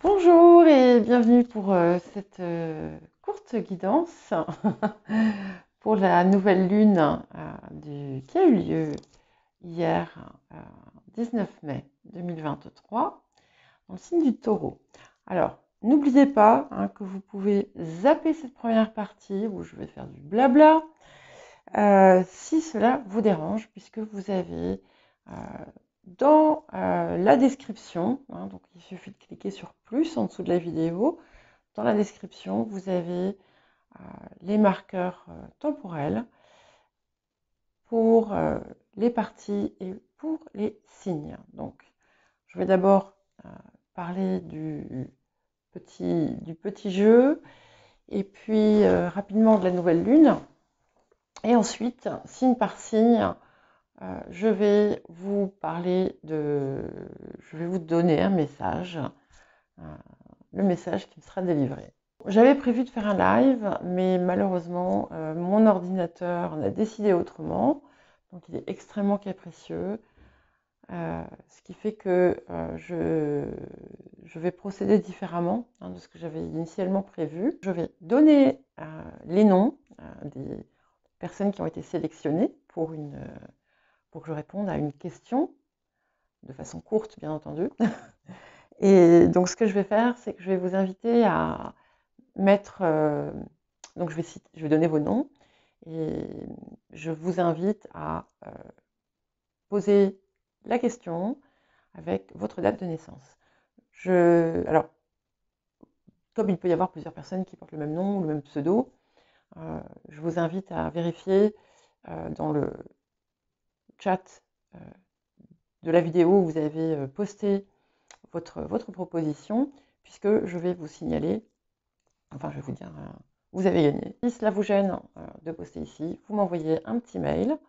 Bonjour et bienvenue pour cette courte guidance pour la nouvelle lune qui a eu lieu hier, 19 mai 2023, dans le signe du Taureau. Alors, n'oubliez pas que vous pouvez zapper cette première partie où je vais faire du blabla si cela vous dérange, puisque vous avez dans la description, donc il suffit de cliquer sur plus en dessous de la vidéo. Dans la description, vous avez les marqueurs temporels pour les parties et pour les signes. Donc, je vais d'abord parler du petit jeu et puis rapidement de la nouvelle lune. Et ensuite, signe par signe, je vais vous donner un message, le message qui me sera délivré. J'avais prévu de faire un live, mais malheureusement, mon ordinateur en a décidé autrement, donc il est extrêmement capricieux, ce qui fait que je vais procéder différemment de ce que j'avais initialement prévu. Je vais donner les noms des personnes qui ont été sélectionnées pour que je réponde à une question, de façon courte bien entendu. Et donc ce que je vais faire, c'est que je vais vous inviter à mettre... donc je vais donner vos noms et je vous invite à poser la question avec votre date de naissance. Alors, comme il peut y avoir plusieurs personnes qui portent le même nom ou le même pseudo, je vous invite à vérifier dans le chat de la vidéo où vous avez posté votre proposition, puisque je vais vous signaler, enfin je vais vous dire, vous avez gagné. Si cela vous gêne de poster ici, vous m'envoyez un petit mail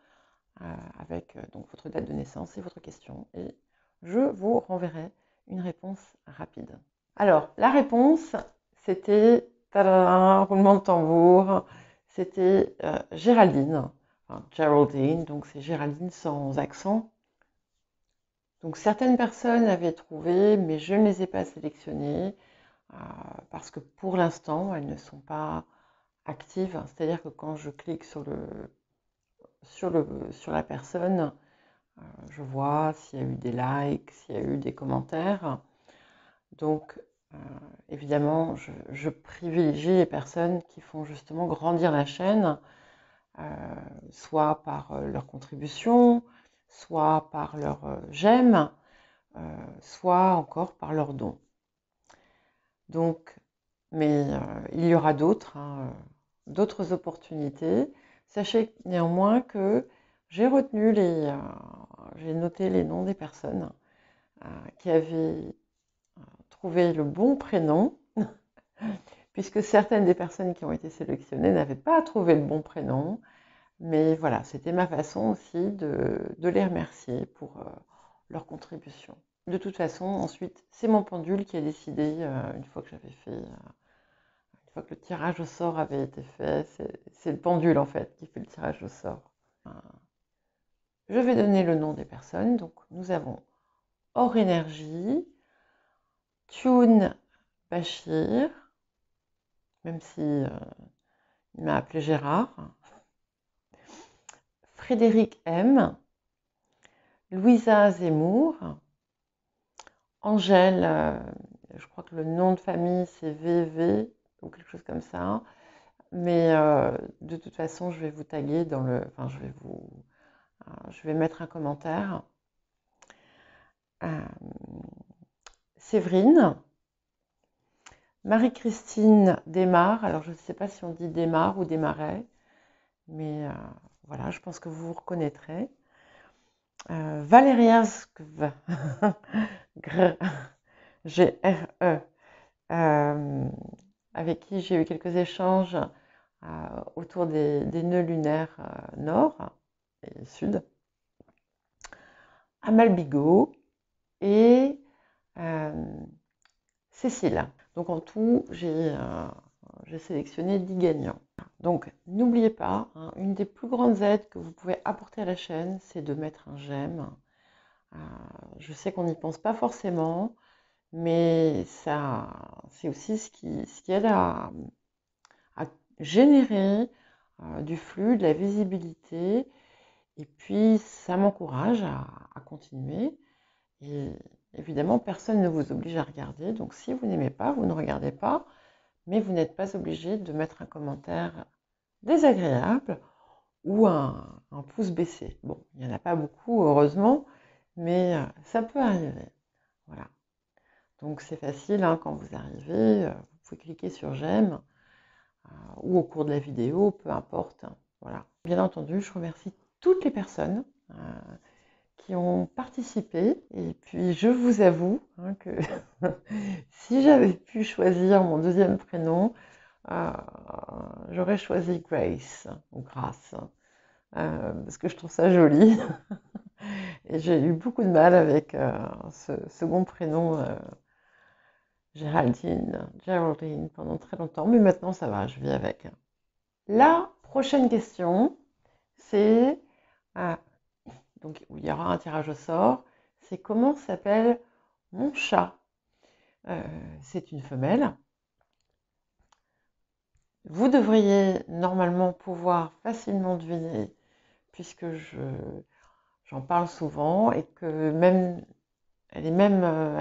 avec donc votre date de naissance et votre question, et je vous renverrai une réponse rapide. Alors, la réponse, c'était, tadam, roulement de tambour, c'était Géraldine, enfin Geraldine, donc c'est Géraldine sans accent. Donc certaines personnes avaient trouvé, mais je ne les ai pas sélectionnées parce que pour l'instant, elles ne sont pas actives. C'est-à-dire que quand je clique sur la personne, je vois s'il y a eu des likes, s'il y a eu des commentaires. Donc, évidemment, je privilégie les personnes qui font justement grandir la chaîne, soit par leur contribution, soit par leur j'aime, soit encore par leurs dons. Donc, mais il y aura d'autres opportunités. Sachez néanmoins que j'ai j'ai noté les noms des personnes qui avaient trouvé le bon prénom, puisque certaines des personnes qui ont été sélectionnées n'avaient pas trouvé le bon prénom. Mais voilà, c'était ma façon aussi de les remercier pour leur contribution. De toute façon, ensuite, c'est mon pendule qui a décidé, une fois que une fois que le tirage au sort avait été fait, c'est le pendule en fait qui fait le tirage au sort. Je vais donner le nom des personnes. Donc nous avons Or Énergie, Tune Bachir, même si il m'a appelé Gérard, Frédéric M, Louisa Zemmour, Angèle, je crois que le nom de famille c'est VV ou quelque chose comme ça, mais de toute façon je vais vous taguer dans le, enfin je vais mettre un commentaire. Séverine, Marie-Christine Desmar, alors je ne sais pas si on dit Desmar ou Desmarais, mais voilà, je pense que vous vous reconnaîtrez. Valéria Skv, G-R-E, avec qui j'ai eu quelques échanges autour des nœuds lunaires nord et sud. Amal Bigot et Cécile. Donc en tout, j'ai sélectionné 10 gagnants. Donc n'oubliez pas, une des plus grandes aides que vous pouvez apporter à la chaîne, c'est de mettre un j'aime. Je sais qu'on n'y pense pas forcément, mais c'est aussi ce qui aide à générer du flux, de la visibilité, et puis ça m'encourage à continuer. Et évidemment, personne ne vous oblige à regarder, donc si vous n'aimez pas, vous ne regardez pas, mais vous n'êtes pas obligé de mettre un commentaire désagréable ou un pouce baissé. Bon, il n'y en a pas beaucoup, heureusement, mais ça peut arriver. Voilà. Donc c'est facile, hein, quand vous arrivez, vous pouvez cliquer sur j'aime ou au cours de la vidéo, peu importe. Voilà. Bien entendu, je remercie toutes les personnes qui ont participé. Et puis je vous avoue, hein, que si j'avais pu choisir mon deuxième prénom, j'aurais choisi Grace ou Grace, parce que je trouve ça joli. Et j'ai eu beaucoup de mal avec ce second prénom, Geraldine, pendant très longtemps, mais maintenant ça va, je vis avec. La prochaine question, c'est, donc il y aura un tirage au sort, c'est comment s'appelle mon chat. C'est une femelle. Vous devriez normalement pouvoir facilement deviner, puisque j'en parle souvent, et que même, elle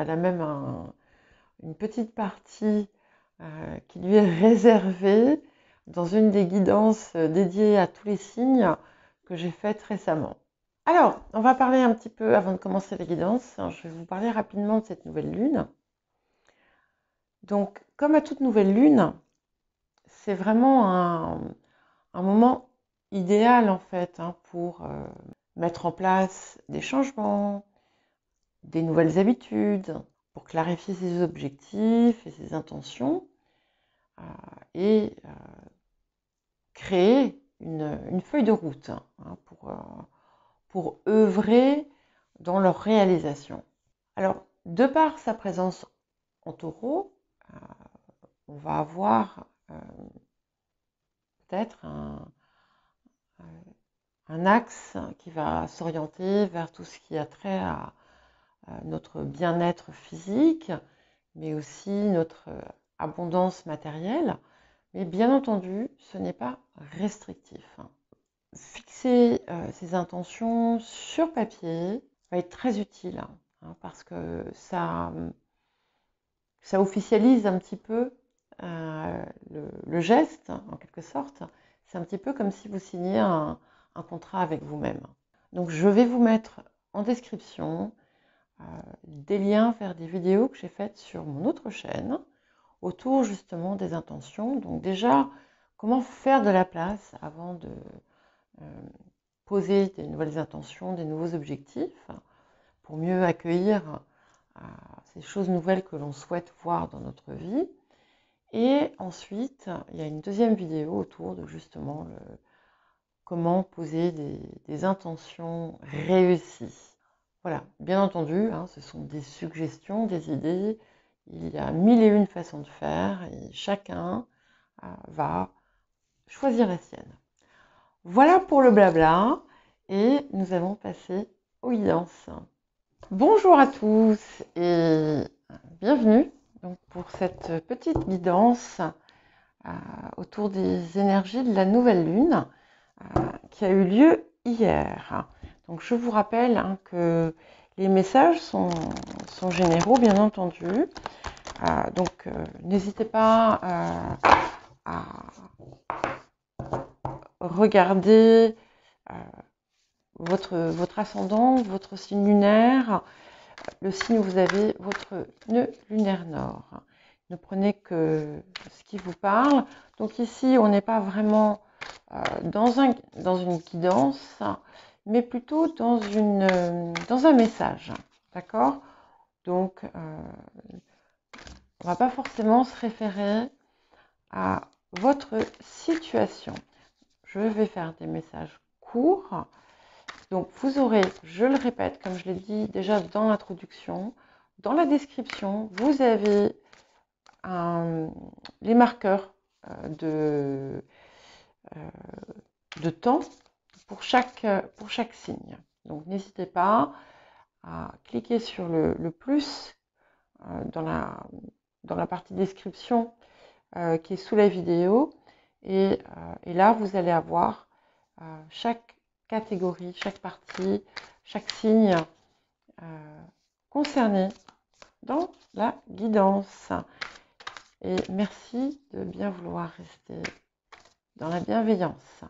a même une petite partie qui lui est réservée dans une des guidances dédiées à tous les signes que j'ai faites récemment. Alors, on va parler un petit peu, avant de commencer les guidances, je vais vous parler rapidement de cette nouvelle lune. Donc, comme à toute nouvelle lune, c'est vraiment un moment idéal en fait, hein, pour mettre en place des changements, des nouvelles habitudes, pour clarifier ses objectifs et ses intentions, et créer une feuille de route, hein, pour œuvrer dans leur réalisation. Alors, de par sa présence en taureau, on va avoir peut-être un axe qui va s'orienter vers tout ce qui a trait à notre bien-être physique, mais aussi notre abondance matérielle. Mais bien entendu, ce n'est pas restrictif. Fixer ses intentions sur papier va être très utile, hein, parce que ça officialise un petit peu le geste, en quelque sorte. C'est un petit peu comme si vous signiez un contrat avec vous-même. Donc je vais vous mettre en description des liens vers des vidéos que j'ai faites sur mon autre chaîne autour justement des intentions. Donc déjà, comment faire de la place avant de poser des nouvelles intentions, des nouveaux objectifs, pour mieux accueillir ces choses nouvelles que l'on souhaite voir dans notre vie. Et ensuite, il y a une deuxième vidéo autour de justement comment poser des intentions réussies. Voilà, bien entendu, hein, ce sont des suggestions, des idées. Il y a 1001 façons de faire et chacun va choisir la sienne. Voilà pour le blabla et nous allons passer aux guidances. Bonjour à tous et bienvenue donc, pour cette petite guidance autour des énergies de la nouvelle lune qui a eu lieu hier. Donc je vous rappelle, hein, que les messages sont généraux, bien entendu. Donc n'hésitez pas à regarder votre ascendant, votre signe lunaire, le signe où vous avez votre nœud lunaire nord. Ne prenez que ce qui vous parle. Donc ici, on n'est pas vraiment dans une guidance, mais plutôt dans un message. D'accord? Donc, on ne va pas forcément se référer à votre situation. Je vais faire des messages courts. Donc, vous aurez, je le répète, comme je l'ai dit déjà dans l'introduction, dans la description, vous avez les marqueurs de temps pour chaque signe. Donc, n'hésitez pas à cliquer sur le plus dans la partie description qui est sous la vidéo. Et là, vous allez avoir chaque catégorie, chaque partie, chaque signe concerné dans la guidance. Et merci de bien vouloir rester dans la bienveillance.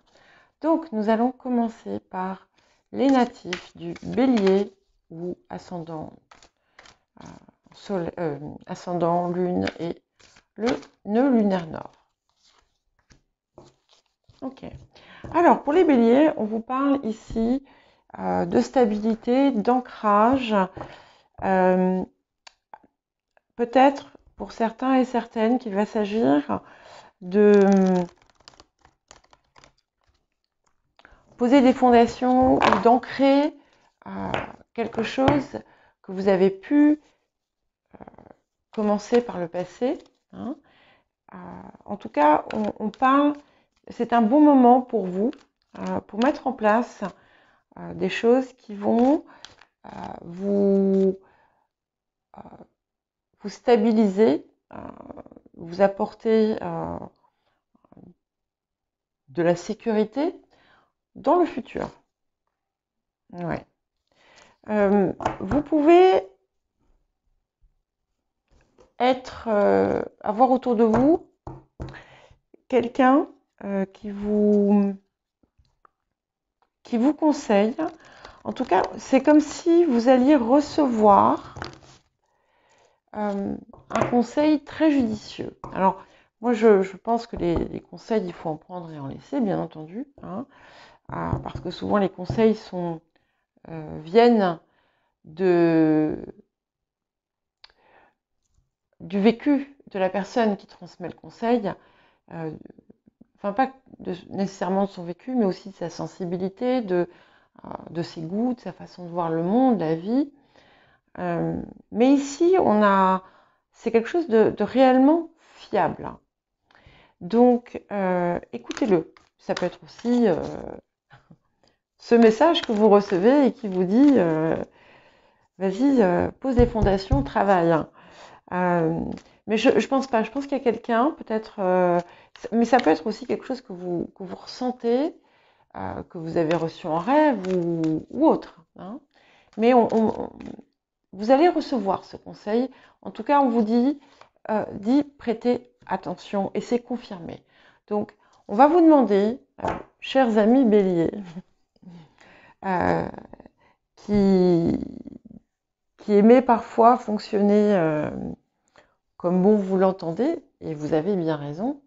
Donc, nous allons commencer par les natifs du Bélier ou ascendant, ascendant, lune et le nœud lunaire nord. Ok. Alors, pour les béliers, on vous parle ici de stabilité, d'ancrage. Peut-être pour certains et certaines qu'il va s'agir de poser des fondations ou d'ancrer quelque chose que vous avez pu commencer par le passé. Hein. En tout cas, on parle, c'est un bon moment pour vous, pour mettre en place des choses qui vont vous stabiliser, vous apporter de la sécurité dans le futur. Ouais. Vous pouvez avoir autour de vous quelqu'un qui vous conseille. En tout cas, c'est comme si vous alliez recevoir un conseil très judicieux. Alors, moi, je pense que les conseils, il faut en prendre et en laisser, bien entendu, hein, parce que souvent les conseils viennent du vécu de la personne qui transmet le conseil, enfin pas nécessairement de son vécu, mais aussi de sa sensibilité, de ses goûts, de sa façon de voir le monde, la vie. Mais ici, c'est quelque chose de réellement fiable. Donc, écoutez-le. Ça peut être aussi ce message que vous recevez et qui vous dit vas-y, pose les fondations, travaille. Mais je pense pas. Je pense qu'il y a quelqu'un, peut-être, mais ça peut être aussi quelque chose que vous ressentez, que vous avez reçu en rêve ou autre. Hein. Mais vous allez recevoir ce conseil. En tout cas, on vous dit prêtez attention et c'est confirmé. Donc, on va vous demander, chers amis béliers, qui aimez parfois fonctionner comme bon vous l'entendez, et vous avez bien raison,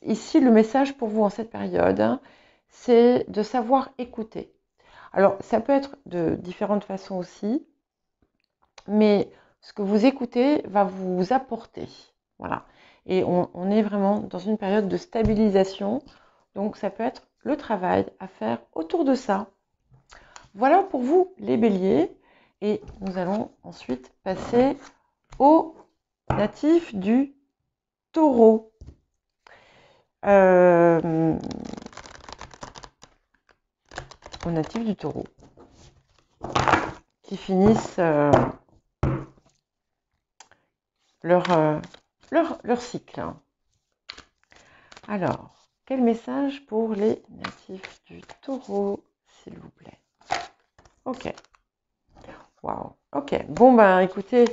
ici, le message pour vous en cette période, hein, c'est de savoir écouter. Alors, ça peut être de différentes façons aussi, mais ce que vous écoutez va vous apporter. Voilà. Et on est vraiment dans une période de stabilisation, donc ça peut être le travail à faire autour de ça. Voilà pour vous, les béliers, et nous allons ensuite passer aux natifs du taureau. Aux natifs du taureau qui finissent leur cycle. Alors, quel message pour les natifs du taureau, s'il vous plaît? Ok. Waouh. Ok. Bon, ben, écoutez,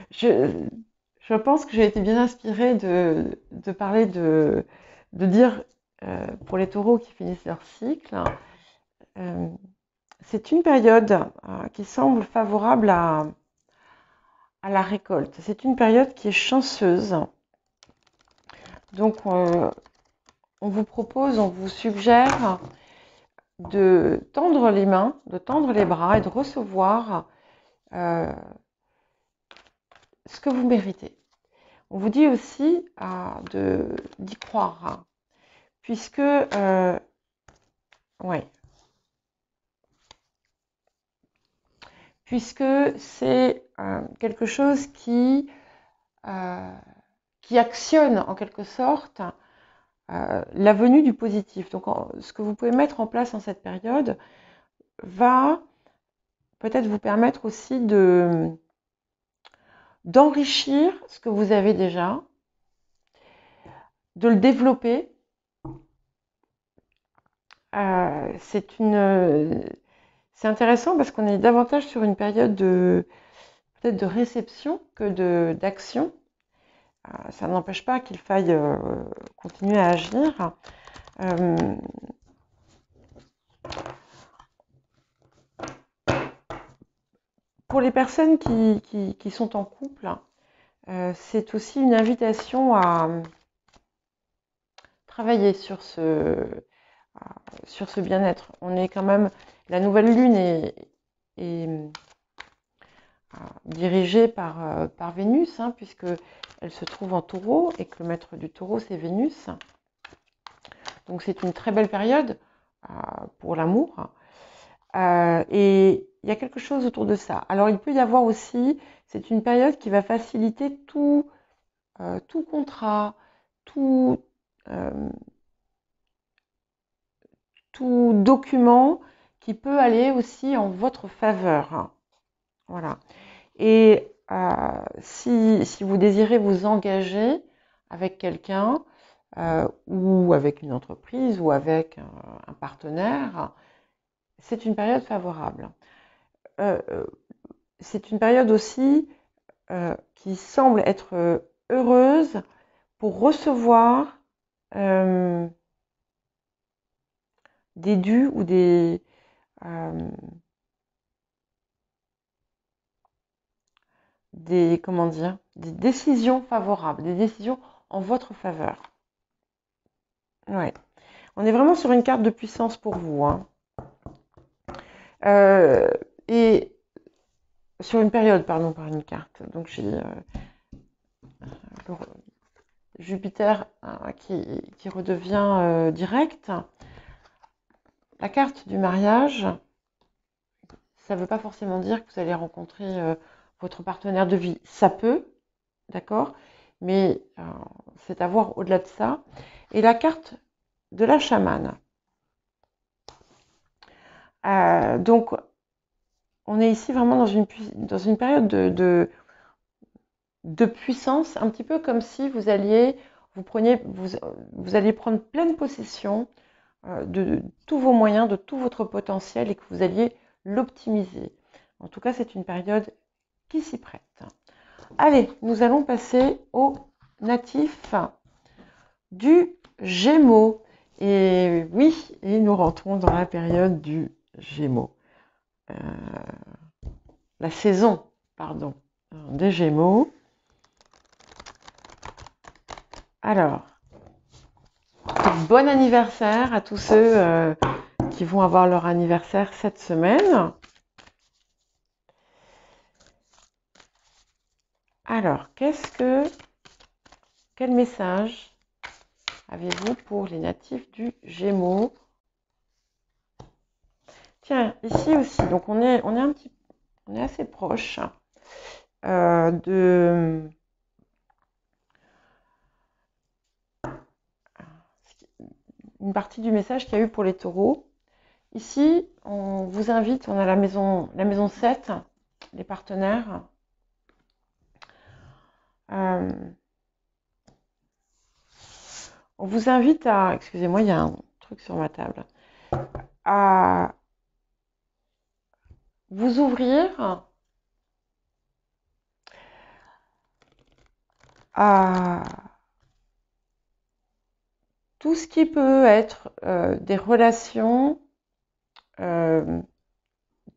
je pense que j'ai été bien inspirée de parler de dire pour les taureaux qui finissent leur cycle, c'est une période qui semble favorable à la récolte. C'est une période qui est chanceuse. Donc, on vous propose, on vous suggère de tendre les mains, de tendre les bras et de recevoir ce que vous méritez. On vous dit aussi d'y croire, hein, puisque, ouais, puisque c'est quelque chose qui actionne en quelque sorte la venue du positif. Donc, ce que vous pouvez mettre en place en cette période va peut-être vous permettre aussi d'enrichir ce que vous avez déjà, de le développer. C'est intéressant parce qu'on est davantage sur une période peut-être de réception que d'action. Ça n'empêche pas qu'il faille continuer à agir. Pour les personnes qui sont en couple, c'est aussi une invitation à travailler sur ce bien-être. On est quand même, la nouvelle lune est dirigée par Vénus, hein, puisque elle se trouve en Taureau et que le maître du Taureau c'est Vénus. Donc c'est une très belle période pour l'amour. Et il y a quelque chose autour de ça. Alors il peut y avoir aussi, c'est une période qui va faciliter tout contrat, tout document qui peut aller aussi en votre faveur. Voilà. Et si vous désirez vous engager avec quelqu'un ou avec une entreprise ou avec un partenaire, c'est une période favorable. C'est une période aussi qui semble être heureuse pour recevoir des dus ou comment dire, des décisions favorables, des décisions en votre faveur. Ouais. On est vraiment sur une carte de puissance pour vous, hein. Et sur une période, pardon, par une carte. Donc j'ai Jupiter qui redevient direct. La carte du mariage, ça ne veut pas forcément dire que vous allez rencontrer votre partenaire de vie. Ça peut, d'accord, mais c'est à voir au-delà de ça. Et la carte de la chamane. Donc, on est ici vraiment dans une période de puissance, un petit peu comme si vous alliez prendre pleine possession de tous vos moyens, de tout votre potentiel et que vous alliez l'optimiser. En tout cas, c'est une période qui s'y prête. Allez, nous allons passer au natif du Gémeaux. Et oui, et nous rentrons dans la période du Gémeaux. La saison, pardon, des Gémeaux. Alors, bon anniversaire à tous ceux qui vont avoir leur anniversaire cette semaine. Alors, quel message avez-vous pour les natifs du Gémeaux? Tiens, ici aussi, donc on est assez proche de une partie du message qu'il y a eu pour les taureaux. Ici, on vous invite, on a la maison 7, les partenaires. On vous invite à, excusez-moi, il y a un truc sur ma table, à vous ouvrir à tout ce qui peut être des relations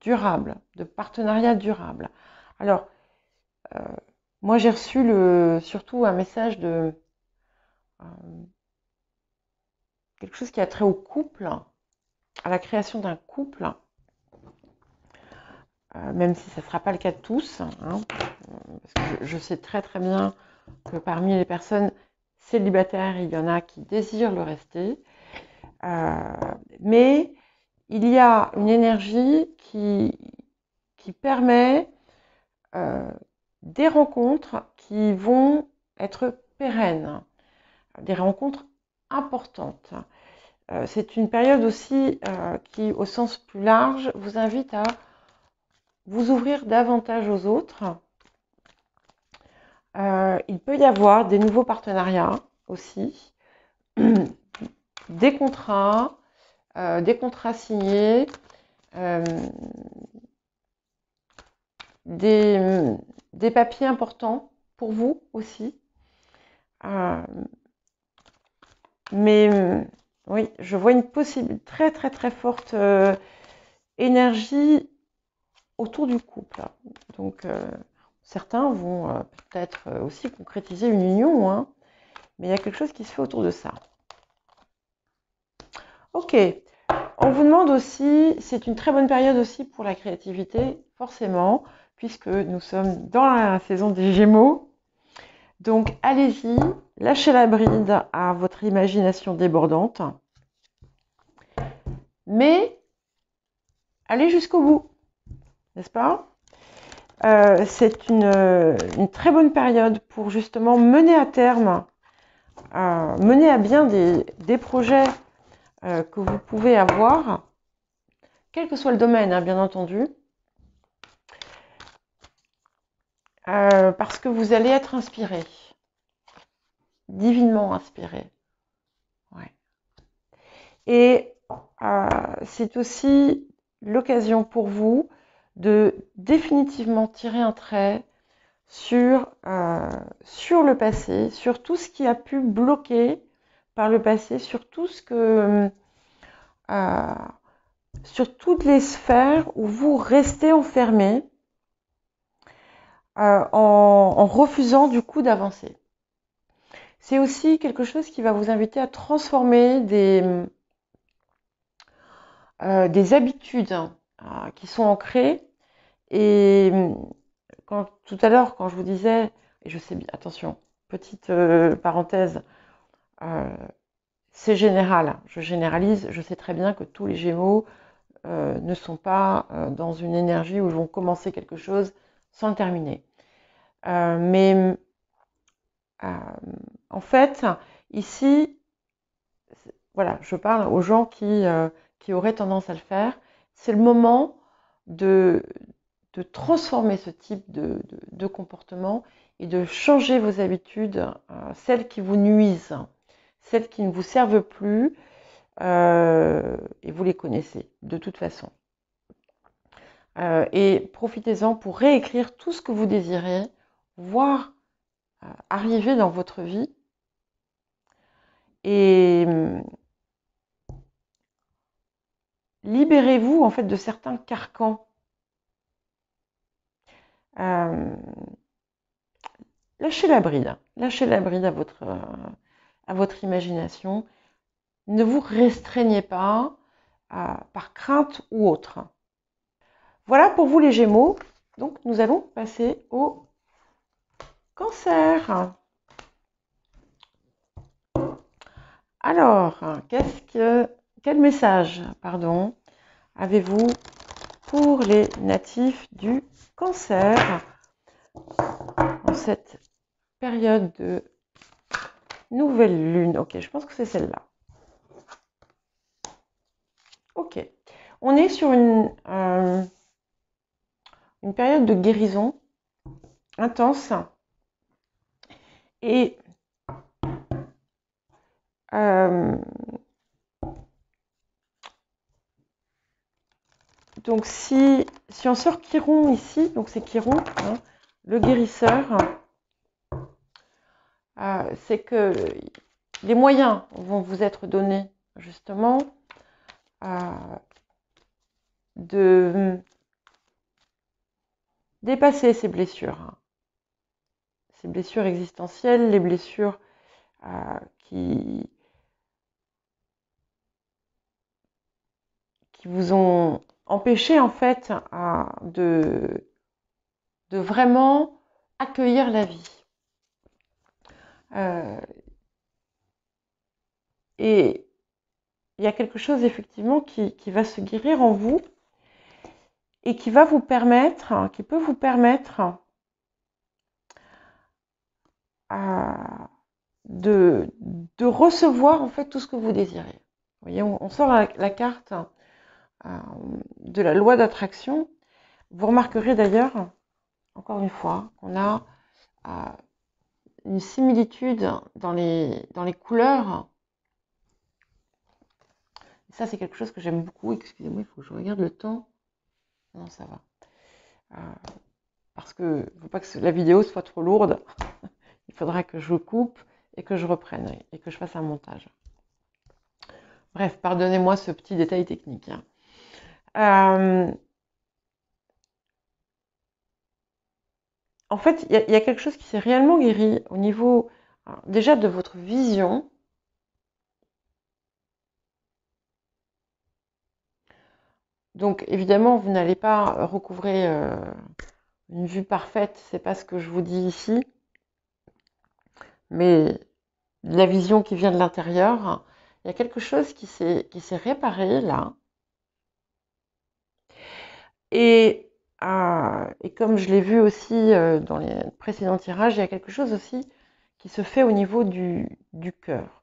durables, de partenariat durable. Alors, moi j'ai reçu surtout un message de quelque chose qui a trait au couple, à la création d'un couple, même si ça ne sera pas le cas de tous, hein, parce que je sais très très bien que parmi les personnes célibataires, il y en a qui désirent le rester, mais il y a une énergie qui permet des rencontres qui vont être pérennes, des rencontres importante. C'est une période aussi qui, au sens plus large, vous invite à vous ouvrir davantage aux autres. Il peut y avoir des nouveaux partenariats aussi, des contrats signés, des papiers importants pour vous aussi. Mais oui, je vois une très très très forte énergie autour du couple. Donc certains vont peut-être aussi concrétiser une union, hein, mais il y a quelque chose qui se fait autour de ça. Ok, on vous demande aussi, c'est une très bonne période aussi pour la créativité, forcément, puisque nous sommes dans la saison des Gémeaux. Donc allez-y, lâchez la bride à votre imagination débordante, mais allez jusqu'au bout, n'est-ce pas? C'est une très bonne période pour justement mener à terme, mener à bien des projets que vous pouvez avoir, quel que soit le domaine, hein, bien entendu, parce que vous allez être inspiré, divinement inspiré. Ouais. Et c'est aussi l'occasion pour vous de définitivement tirer un trait sur le passé, sur tout ce qui a pu bloquer par le passé, sur tout ce que sur toutes les sphères où vous restez enfermé en refusant du coup d'avancer. C'est aussi quelque chose qui va vous inviter à transformer des habitudes qui sont ancrées. Et tout à l'heure, quand je vous disais, et je sais bien, attention, petite parenthèse, c'est général, je généralise, je sais très bien que tous les Gémeaux ne sont pas dans une énergie où ils vont commencer quelque chose sans le terminer. Mais en fait, ici, voilà, je parle aux gens qui auraient tendance à le faire. C'est le moment de transformer ce type de comportement et de changer vos habitudes, celles qui vous nuisent, celles qui ne vous servent plus, et vous les connaissez de toute façon. Et profitez-en pour réécrire tout ce que vous désirez, voir arriver dans votre vie. Et libérez-vous en fait de certains carcans. Lâchez la bride à votre imagination. Ne vous restreignez pas par crainte ou autre. Voilà pour vous les Gémeaux. Donc nous allons passer au Cancer. Alors, quel message, avez-vous pour les natifs du Cancer en cette période de nouvelle lune? Ok, je pense que c'est celle-là. Ok, on est sur une période de guérison intense et donc si on sort Chiron ici, donc c'est Chiron, hein, le guérisseur, c'est que les moyens vont vous être donnés justement de dépasser ces blessures existentielles, les blessures qui vous ont empêché en fait de vraiment accueillir la vie. Et il y a quelque chose effectivement qui va se guérir en vous et qui peut vous permettre de de recevoir en fait tout ce que vous désirez. Vous voyez, on sort la carte de la loi d'attraction. Vous remarquerez d'ailleurs, encore une fois, qu'on a une similitude dans les couleurs. Et ça, c'est quelque chose que j'aime beaucoup. Excusez-moi, il faut que je regarde le temps. Non, ça va. Parce que il ne faut pas que la vidéo soit trop lourde. Il faudra que je coupe et que je reprenne et que je fasse un montage. Bref, pardonnez-moi ce petit détail technique. En fait, il y a quelque chose qui s'est réellement guéri au niveau déjà de votre vision. Donc évidemment, vous n'allez pas recouvrer une vue parfaite, c'est pas ce que je vous dis ici. Mais la vision qui vient de l'intérieur, il y a quelque chose qui s'est réparé là. Et comme je l'ai vu aussi dans les précédents tirages, il y a quelque chose aussi qui se fait au niveau du cœur.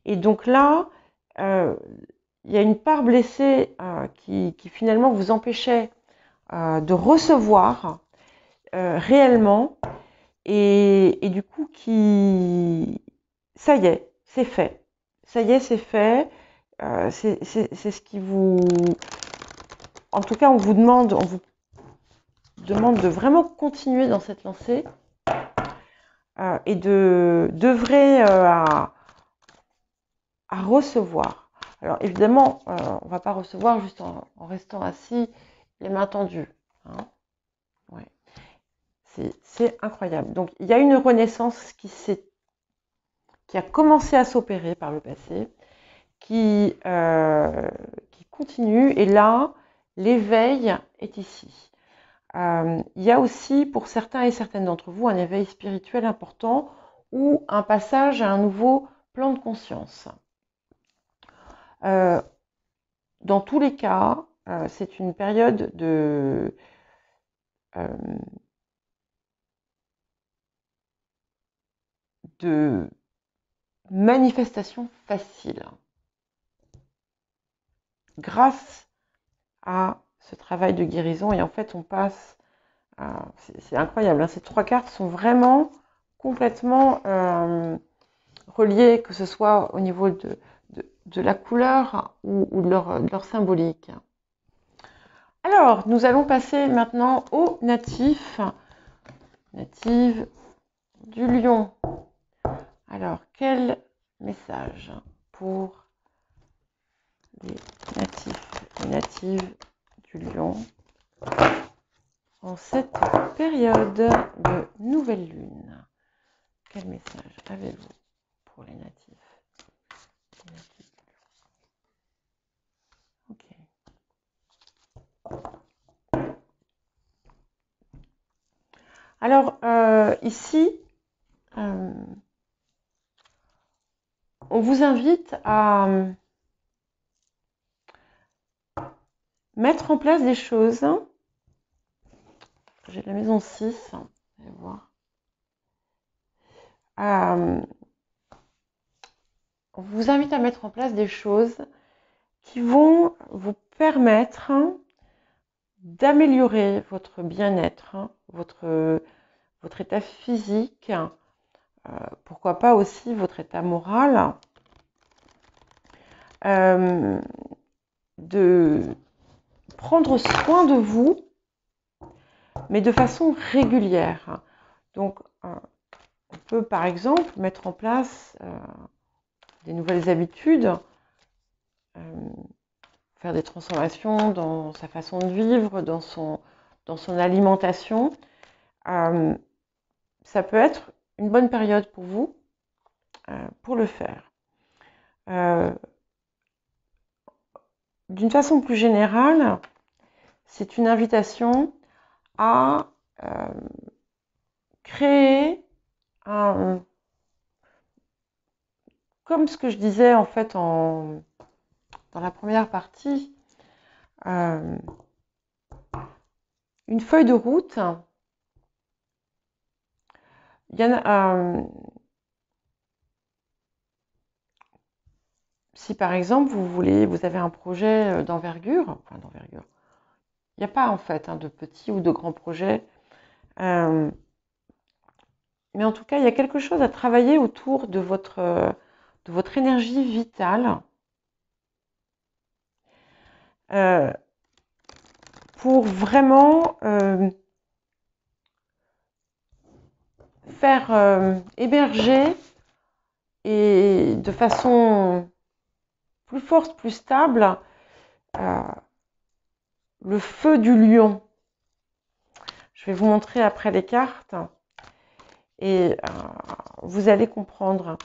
Et donc là, il y a une part blessée qui finalement vous empêchait de recevoir réellement. Et du coup, ça y est, c'est fait. Ça y est, c'est fait. C'est ce qui vous... En tout cas, on vous demande de vraiment continuer dans cette lancée et d'œuvrer à recevoir. Alors évidemment, on ne va pas recevoir juste en restant assis, les mains tendues. Hein. Ouais. C'est incroyable. Donc il y a une renaissance qui a commencé à s'opérer par le passé, qui continue, et là, l'éveil est ici. Il y a aussi, pour certains et certaines d'entre vous, un éveil spirituel important ou un passage à un nouveau plan de conscience. Dans tous les cas, c'est une période de manifestation facile. Grâce à ce travail de guérison, et en fait on passe, c'est incroyable, hein, ces trois cartes sont vraiment complètement reliées, que ce soit au niveau de la couleur ou de leur symbolique. Alors, nous allons passer maintenant aux natifs du lion. Alors, quel message pour les natifs et natives du lion en cette période de nouvelle lune? Quel message avez-vous pour les natifs? Ok. Alors, ici, on vous invite à mettre en place des choses. J'ai la maison 6, vous allez voir. On vous invite à mettre en place des choses qui vont vous permettre d'améliorer votre bien-être, votre état physique, pourquoi pas aussi votre état moral, de prendre soin de vous, mais de façon régulière. Donc, on peut par exemple mettre en place des nouvelles habitudes, faire des transformations dans sa façon de vivre, dans son alimentation. Ça peut être une bonne période pour vous pour le faire. D'une façon plus générale, c'est une invitation à créer comme ce que je disais en fait dans la première partie, une feuille de route. Il y en a, si par exemple vous avez un projet d'envergure, enfin d'envergure, il n'y a pas en fait de petits ou de grands projets, mais en tout cas il y a quelque chose à travailler autour de votre énergie vitale pour vraiment faire émerger et de façon plus forte, plus stable, le feu du lion. Je vais vous montrer après les cartes et vous allez comprendre.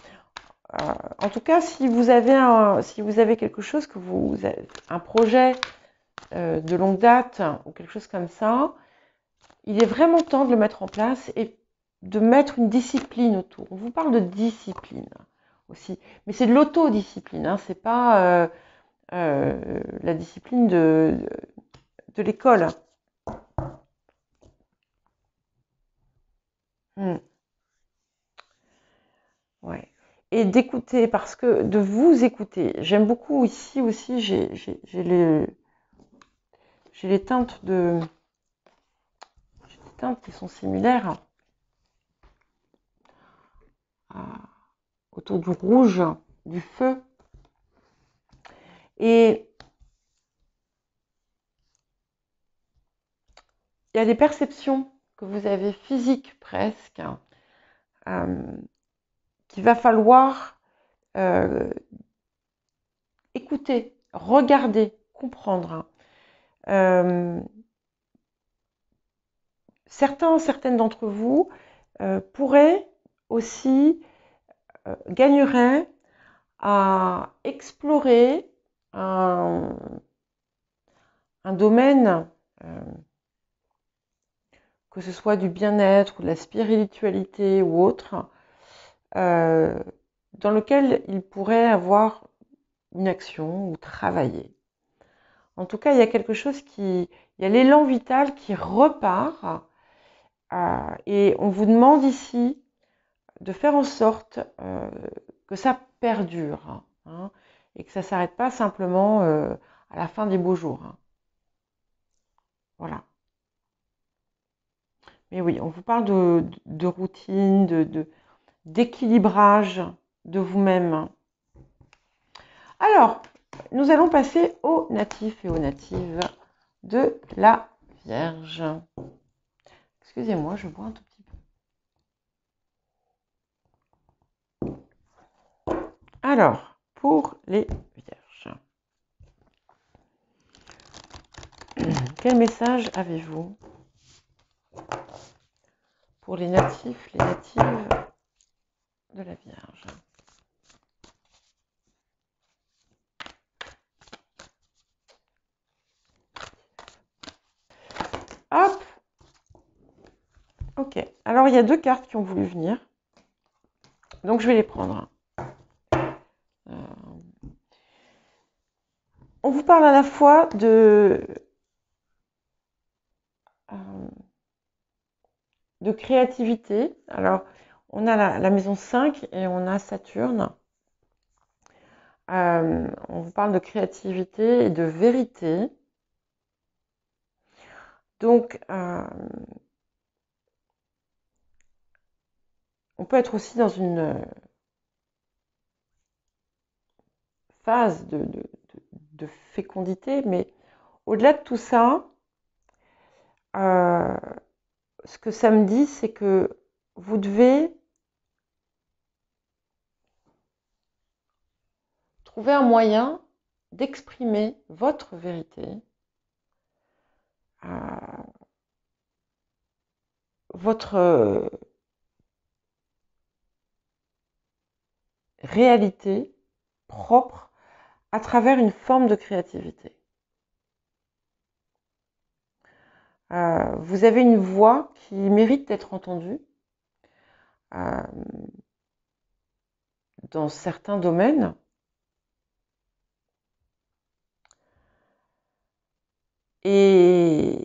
En tout cas, si vous avez quelque chose un projet de longue date ou quelque chose comme ça, il est vraiment temps de le mettre en place et de mettre une discipline autour. On vous parle de discipline aussi, mais c'est de l'autodiscipline, c'est pas la discipline de l'école. Ouais. Et d'écouter, parce que de vous écouter, j'aime beaucoup ici aussi, j'ai les teintes j'ai des teintes qui sont similaires autour du rouge, du feu. Et il y a des perceptions que vous avez physiques presque, qu'il va falloir écouter, regarder, comprendre. Certaines d'entre vous pourraient aussi gagneraient à explorer un domaine, que ce soit du bien-être ou de la spiritualité ou autre, dans lequel il pourrait avoir une action ou travailler. En tout cas, il y a quelque chose il y a l'élan vital qui repart et on vous demande ici de faire en sorte que ça perdure et que ça ne s'arrête pas simplement à la fin des beaux jours. Voilà. Mais oui, on vous parle de routine, d'équilibrage de vous-même. Alors, nous allons passer aux natifs et aux natives de la Vierge. Excusez-moi, je bois un tout petit peu. Alors, pour les Vierges, quel message avez-vous pour les natifs, les natives de la Vierge? Hop! Ok, alors il y a deux cartes qui ont voulu venir. Donc je vais les prendre. On vous parle à la fois de créativité. Alors, on a la maison 5 et on a Saturne. On vous parle de créativité et de vérité. Donc, on peut être aussi dans une phase de fécondité, mais au-delà de tout ça, ce que ça me dit, c'est que vous devez trouver un moyen d'exprimer votre vérité, votre réalité propre à travers une forme de créativité. Vous avez une voix qui mérite d'être entendue dans certains domaines. Et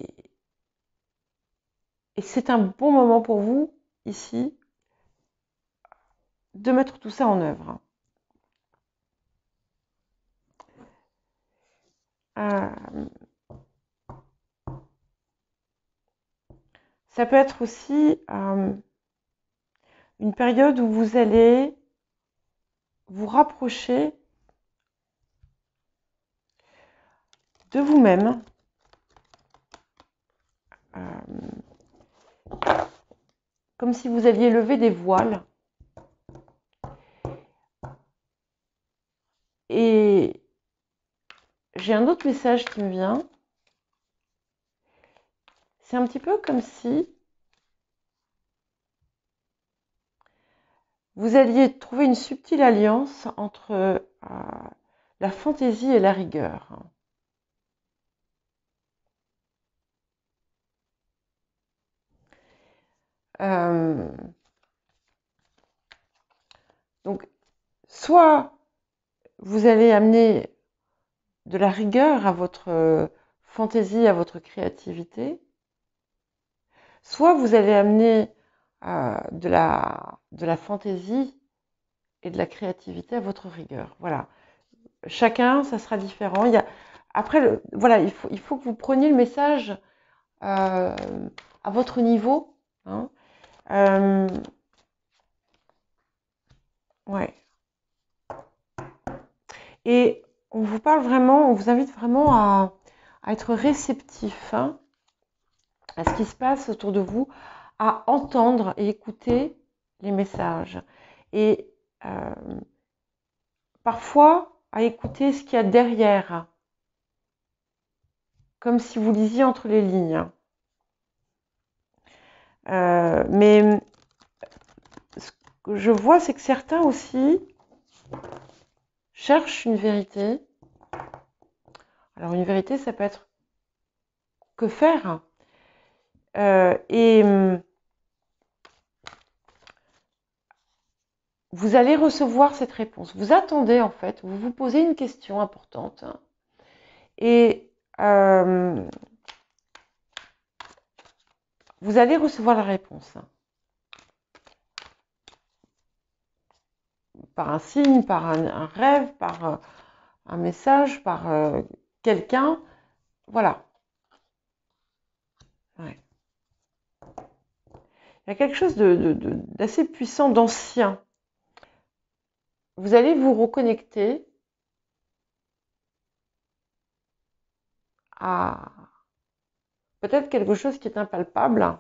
c'est un bon moment pour vous, ici, de mettre tout ça en œuvre. Euh, ça peut être aussi une période où vous allez vous rapprocher de vous-même. Comme si vous aviez levé des voiles. Et j'ai un autre message qui me vient. C'est un petit peu comme si vous alliez trouver une subtile alliance entre la fantaisie et la rigueur. Donc, soit vous allez amener de la rigueur à votre fantaisie, à votre créativité, soit vous allez amener de la fantaisie et de la créativité à votre rigueur. Voilà. Chacun, ça sera différent. Après, voilà, il faut que vous preniez le message à votre niveau. Hein. Ouais. Et on vous parle vraiment, on vous invite vraiment à être réceptif, hein, à ce qui se passe autour de vous, à entendre et écouter les messages. Et parfois, à écouter ce qu'il y a derrière, comme si vous lisiez entre les lignes. Mais ce que je vois, c'est que certains aussi cherchent une vérité. Alors une vérité, ça peut être que faire. Et vous allez recevoir cette réponse. Vous attendez en fait, vous vous posez une question importante. Et vous allez recevoir la réponse. Par un signe, par un rêve, par un message, par quelqu'un. Voilà. Ouais. Il y a quelque chose d'assez puissant, d'ancien. Vous allez vous reconnecter à peut-être quelque chose qui est impalpable,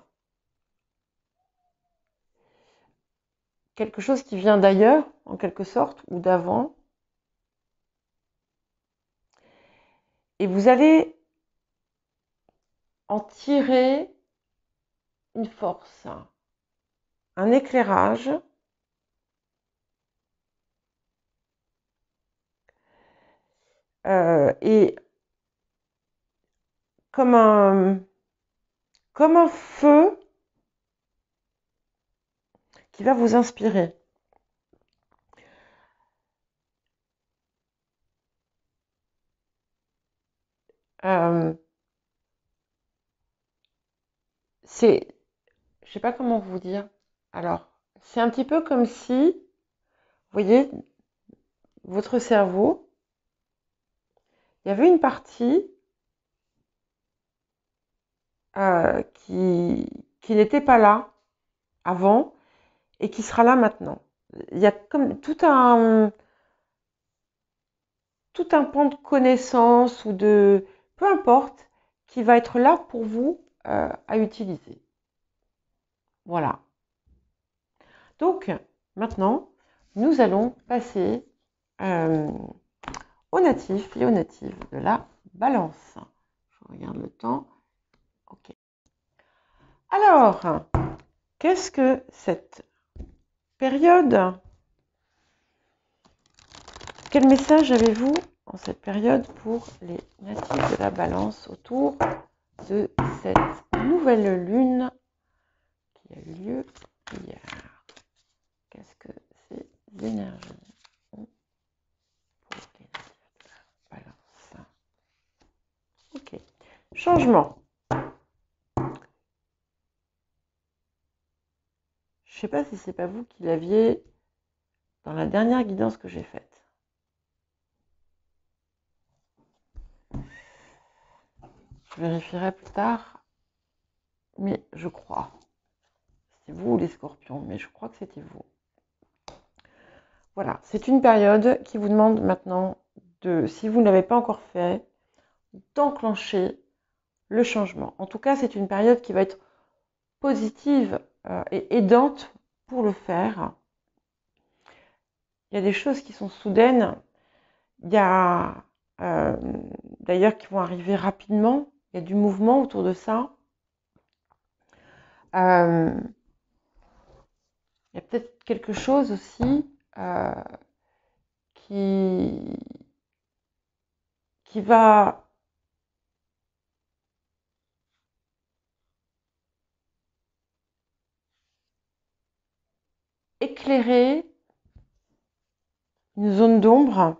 quelque chose qui vient d'ailleurs, en quelque sorte, ou d'avant. Et vous allez en tirer une force, un éclairage, et comme un feu qui va vous inspirer. C'est, je sais pas comment vous dire. Alors, c'est un petit peu comme si, vous voyez, votre cerveau, il y avait une partie qui n'était pas là avant et qui sera là maintenant. Il y a comme tout un pan de connaissances ou de peu importe qui va être là pour vous à utiliser. Voilà. Donc maintenant, nous allons passer aux natifs et aux natives de la balance. Je regarde le temps. Ok. Alors, qu'est-ce que cette période? Quel message avez-vous en cette période pour les natifs de la balance autour de cette nouvelle lune qui a eu lieu hier? Qu'est-ce que ces énergies ont pour les natifs de la balance? Ok. Changement. Je ne sais pas si c'est pas vous qui l'aviez dans la dernière guidance que j'ai faite. Je vérifierai plus tard, mais je crois. C'est vous les scorpions, mais je crois que c'était vous. Voilà, c'est une période qui vous demande maintenant de, si vous ne l'avez pas encore fait, d'enclencher le changement. En tout cas, c'est une période qui va être positive et aidante pour le faire. Il y a des choses qui sont soudaines. Il y a d'ailleurs qui vont arriver rapidement. Il y a du mouvement autour de ça. Il y a peut-être quelque chose aussi qui va éclairer une zone d'ombre,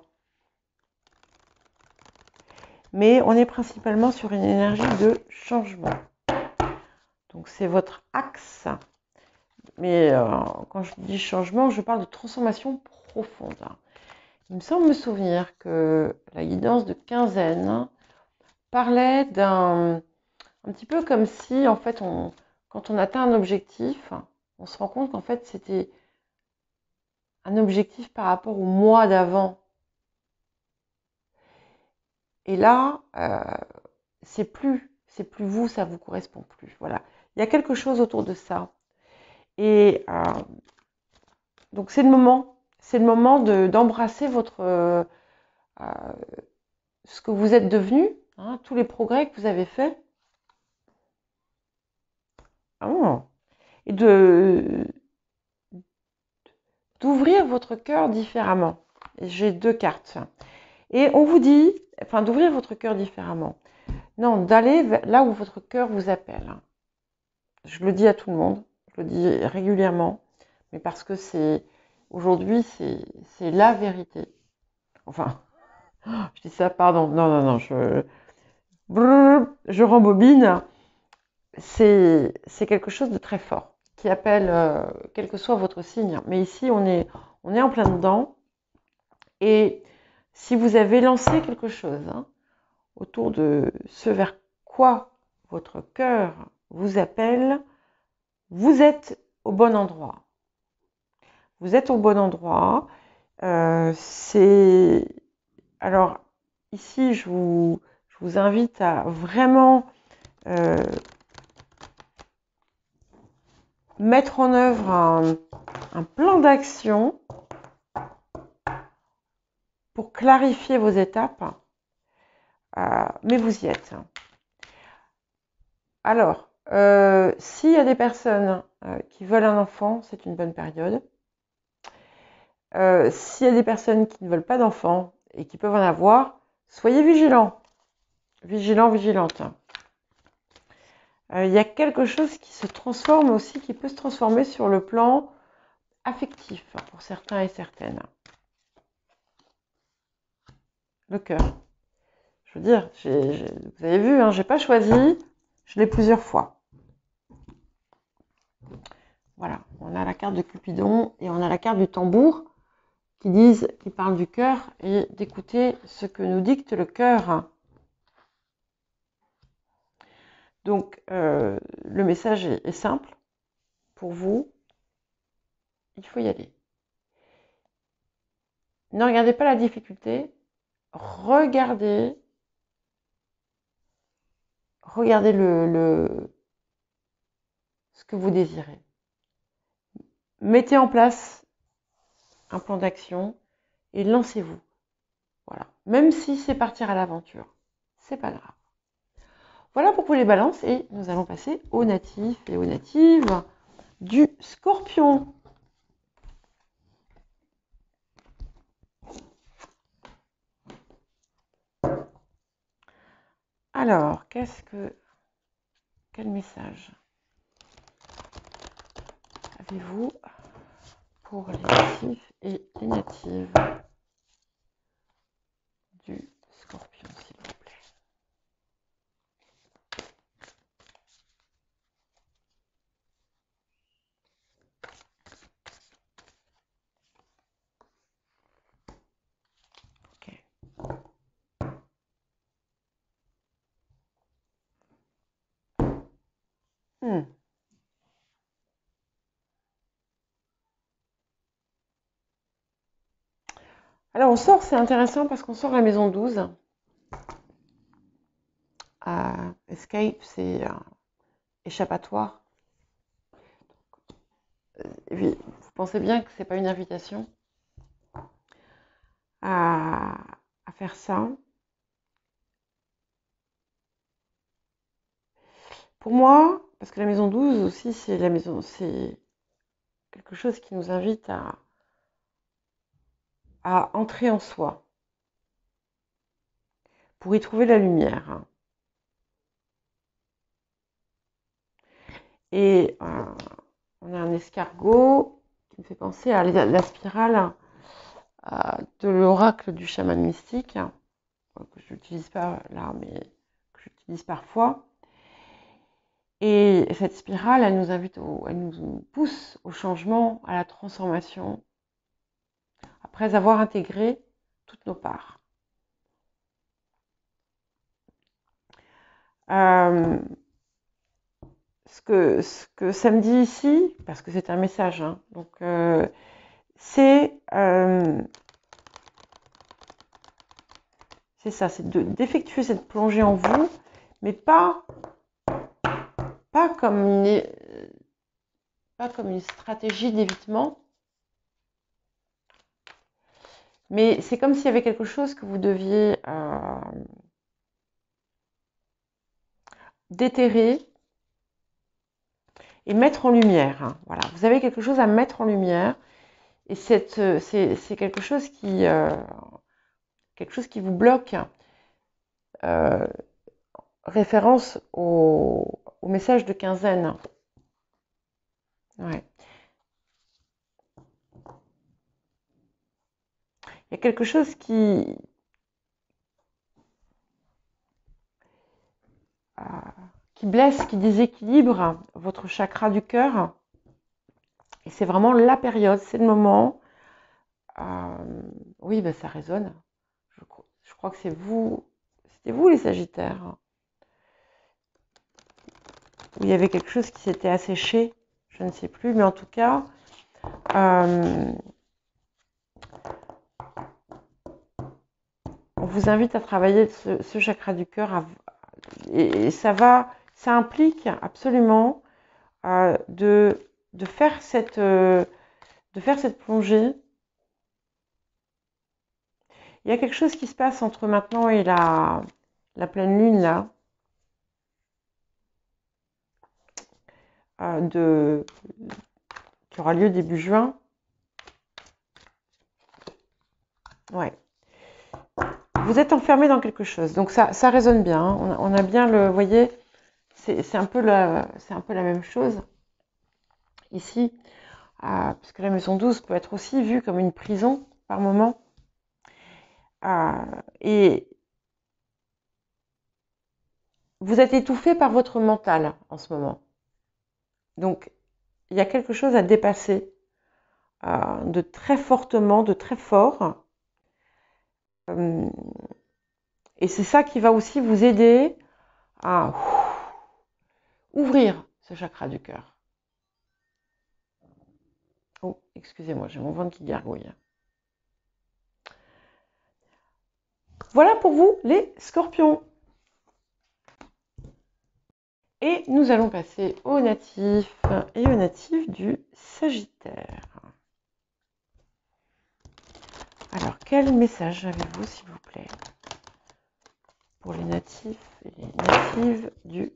mais on est principalement sur une énergie de changement. Donc c'est votre axe, mais quand je dis changement, je parle de transformation profonde. Il me semble me souvenir que la guidance de quinzaine parlait d'un petit peu comme si, en fait, quand on atteint un objectif, on se rend compte qu'en fait, c'était un objectif par rapport au mois d'avant. Et là, c'est plus vous, ça vous correspond plus. Voilà. Il y a quelque chose autour de ça. Et donc c'est le moment d'embrasser votre ce que vous êtes devenu, hein, tous les progrès que vous avez faits. Oh. Et d'ouvrir votre cœur différemment. J'ai 2 cartes. Et on vous dit, enfin d'ouvrir votre cœur différemment. Non, d'aller là où votre cœur vous appelle. Je le dis à tout le monde, je le dis régulièrement, mais parce que aujourd'hui, c'est la vérité. Enfin, je dis ça, pardon, non, je rembobine. C'est quelque chose de très fort qui appelle, quel que soit votre signe. Mais ici, on est en plein dedans. Et si vous avez lancé quelque chose autour de ce vers quoi votre cœur vous appelle, vous êtes au bon endroit. Vous êtes au bon endroit. Alors, ici, je vous invite à vraiment mettre en œuvre un plan d'action pour clarifier vos étapes, mais vous y êtes. Alors, s'il y a des personnes qui veulent un enfant, c'est une bonne période. S'il y a des personnes qui ne veulent pas d'enfants et qui peuvent en avoir, soyez vigilants. Vigilantes. Il y a quelque chose qui se transforme aussi, qui peut se transformer sur le plan affectif pour certains et certaines. Le cœur. Je veux dire, vous avez vu, j'ai pas choisi, je l'ai plusieurs fois. Voilà, on a la carte de Cupidon et on a la carte du tambour qui parle du cœur et d'écouter ce que nous dicte le cœur. Donc, le message est simple pour vous. Il faut y aller. Ne regardez pas la difficulté. Regardez ce que vous désirez. Mettez en place un plan d'action et lancez-vous. Voilà. Même si c'est partir à l'aventure, c'est pas grave. Voilà pour les balances et nous allons passer aux natifs et aux natives du Scorpion. Alors, quel message avez-vous pour les natifs et les natives du Scorpion, s'il vous plaît? Ok. Hmm. Alors on sort, c'est intéressant parce qu'on sort la maison 12. Escape, c'est échappatoire. Et puis, vous pensez bien que c'est pas une invitation à, à faire ça. Pour moi, parce que la maison 12 aussi, c'est quelque chose qui nous invite à entrer en soi pour y trouver la lumière. Et on a un escargot qui me fait penser à la spirale de l'oracle du chaman mystique, que je n'utilise pas là, mais que j'utilise parfois. Et cette spirale, elle nous invite, elle nous pousse au changement, à la transformation, après avoir intégré toutes nos parts. Ce que ça me dit ici, parce que c'est un message, hein, donc c'est ça, c'est d'effectuer cette plongée en vous, mais pas comme une stratégie d'évitement, mais c'est comme s'il y avait quelque chose que vous deviez déterrer et mettre en lumière. Hein. Voilà, vous avez quelque chose à mettre en lumière, et c'est quelque chose qui vous bloque. Référence au message de quinzaine. Ouais. Il y a quelque chose qui blesse, qui déséquilibre votre chakra du cœur. Et c'est vraiment la période, c'est le moment. Oui, ben ça résonne. Je crois que c'est vous, c'était vous les Sagittaires, où il y avait quelque chose qui s'était asséché, je ne sais plus, mais en tout cas, on vous invite à travailler ce chakra du cœur, et ça implique absolument de faire cette plongée. Il y a quelque chose qui se passe entre maintenant et la pleine lune là, qui aura lieu début juin. Ouais. Vous êtes enfermé dans quelque chose, donc ça résonne bien. Hein. On a bien vous voyez, c'est un peu la même chose ici, parce que la maison 12 peut être aussi vue comme une prison par moment. Et vous êtes étouffé par votre mental en ce moment. Donc, il y a quelque chose à dépasser de très fortement, de très fort. Et c'est ça qui va aussi vous aider à ouvrir ce chakra du cœur. Oh, excusez-moi, j'ai mon ventre qui gargouille. Voilà pour vous les scorpions. Et nous allons passer aux natifs et aux natifs du Sagittaire. Alors, quel message avez-vous, s'il vous plaît, pour les natifs et les natives du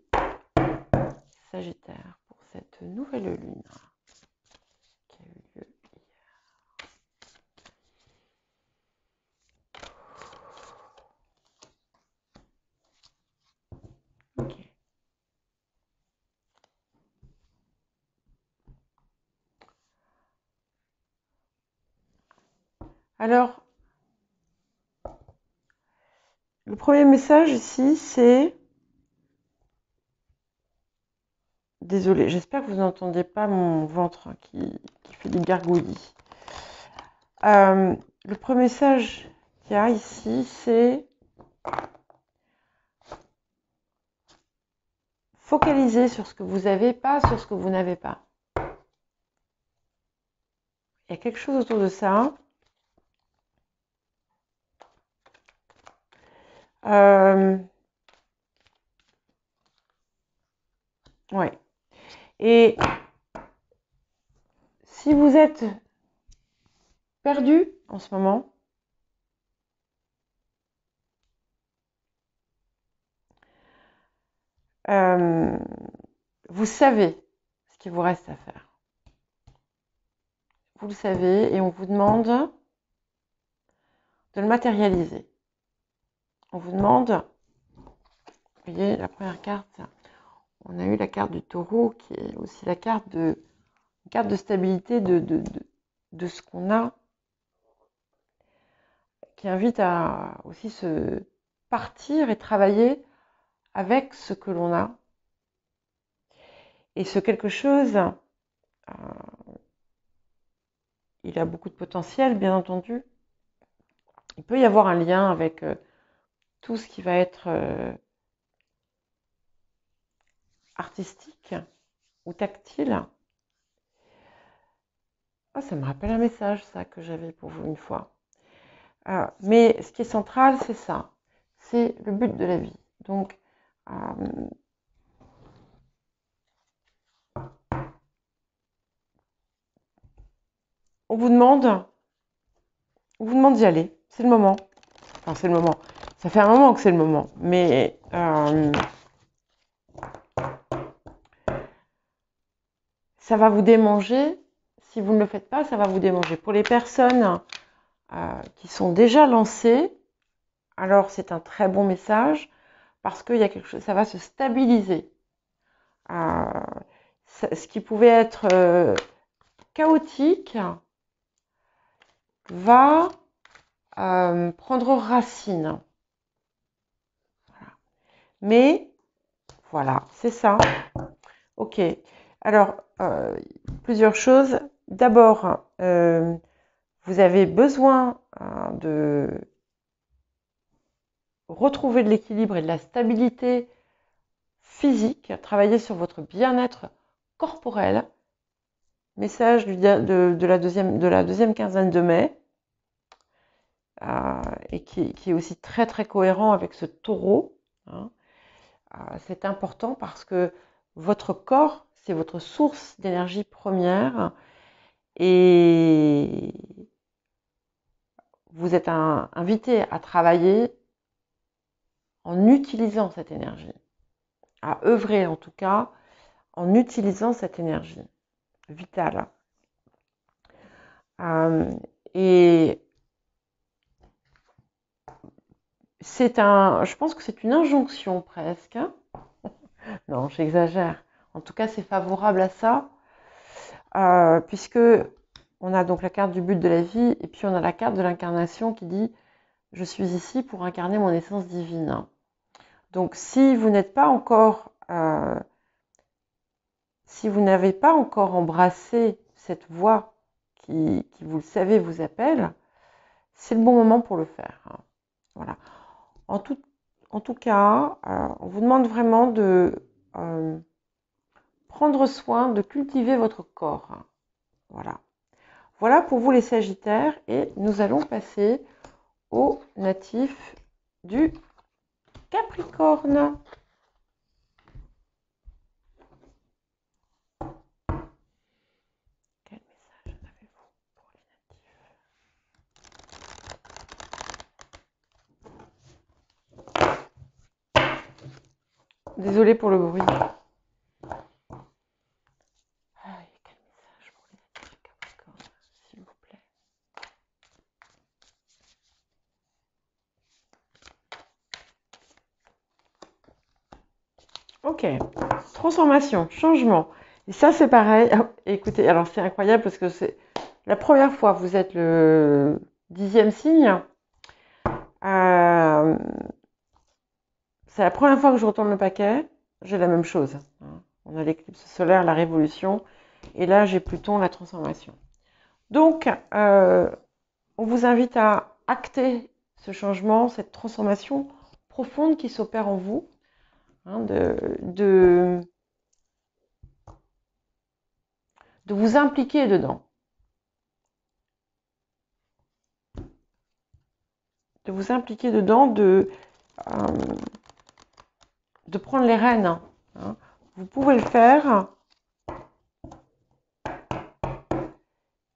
Sagittaire pour cette nouvelle lune qui a eu lieu hier. Ok. Alors, le premier message ici, c'est... Désolée, j'espère que vous n'entendez pas mon ventre qui fait des gargouillis. Le premier message qu'il y a ici, c'est focaliser sur ce que vous avez, pas sur ce que vous n'avez pas. Il y a quelque chose autour de ça. Ouais. Et si vous êtes perdu en ce moment, vous savez ce qu'il vous reste à faire. Vous le savez et on vous demande de le matérialiser. On vous demande, vous voyez, la première carte, on a eu la carte du taureau qui est aussi la carte de stabilité de ce qu'on a, qui invite à aussi se partir et travailler avec ce que l'on a. Et ce quelque chose, il a beaucoup de potentiel, bien entendu. Il peut y avoir un lien avec tout ce qui va être artistique ou tactile. Ah, ça me rappelle un message, ça, que j'avais pour vous une fois. Mais ce qui est central, c'est ça. C'est le but de la vie. Donc, on vous demande d'y aller. C'est le moment. Enfin, c'est le moment. Ça fait un moment que c'est le moment. Mais ça va vous démanger. Si vous ne le faites pas, ça va vous démanger. Pour les personnes qui sont déjà lancées, alors c'est un très bon message parce qu'il y a quelque chose, ça va se stabiliser. Ce qui pouvait être chaotique va prendre racine. Voilà. Mais voilà, c'est ça. Ok. Alors, plusieurs choses. D'abord, vous avez besoin de retrouver de l'équilibre et de la stabilité physique, travailler sur votre bien-être corporel. Message de la deuxième quinzaine de mai, et qui est aussi très très cohérent avec ce taureau. Hein. C'est important parce que votre corps, c'est votre source d'énergie première et vous êtes invité à travailler en utilisant cette énergie, à œuvrer en tout cas en utilisant cette énergie vitale. Et je pense que c'est une injonction presque. Non, j'exagère. En tout cas, c'est favorable à ça, puisque on a donc la carte du but de la vie et puis on a la carte de l'incarnation qui dit « Je suis ici pour incarner mon essence divine ». Donc, si vous n'êtes pas encore, si vous n'avez pas encore embrassé cette voie qui, vous le savez, vous appelle, c'est le bon moment pour le faire. Voilà. En tout cas, on vous demande vraiment de prendre soin, de cultiver votre corps. Voilà. Voilà pour vous les Sagittaires et nous allons passer aux natifs du Capricorne. Quel message avez-vous pour les natifs? Désolée pour le bruit. Quel message pour les natifs du Capricorne, s'il vous plaît. Ok, transformation, changement. Et ça, c'est pareil. Écoutez, alors c'est incroyable parce que c'est la première fois, vous êtes le 10e signe. C'est la première fois que je retourne le paquet. J'ai la même chose. On a l'éclipse solaire, la révolution. Et là, j'ai Pluton, la transformation. Donc, on vous invite à acter ce changement, cette transformation profonde qui s'opère en vous. hein, de vous impliquer dedans. De vous impliquer dedans, de prendre les rênes. Hein. Vous pouvez le faire.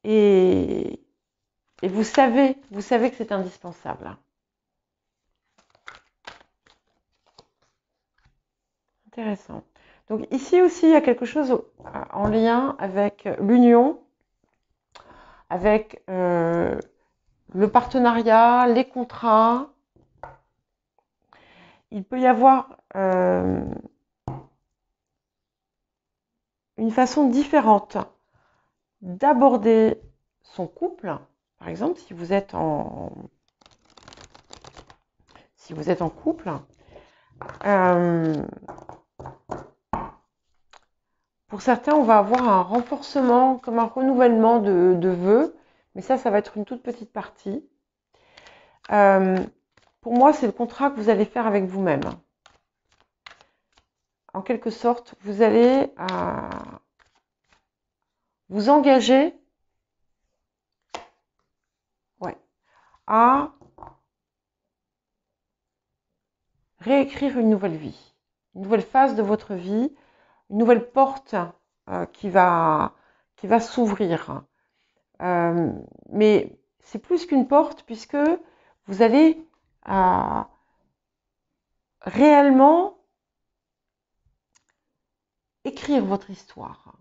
Et vous savez que c'est indispensable. Intéressant. Donc ici aussi, il y a quelque chose en lien avec l'union, avec le partenariat, les contrats. Il peut y avoir une façon différente d'aborder son couple. Par exemple, si vous êtes en couple, pour certains, on va avoir un renforcement, comme un renouvellement de vœux, mais ça va être une toute petite partie. Pour moi, c'est le contrat que vous allez faire avec vous-même. En quelque sorte, vous allez vous engager à réécrire une nouvelle vie, une nouvelle phase de votre vie, une nouvelle porte qui va s'ouvrir. Mais c'est plus qu'une porte puisque vous allez réellement écrire votre histoire.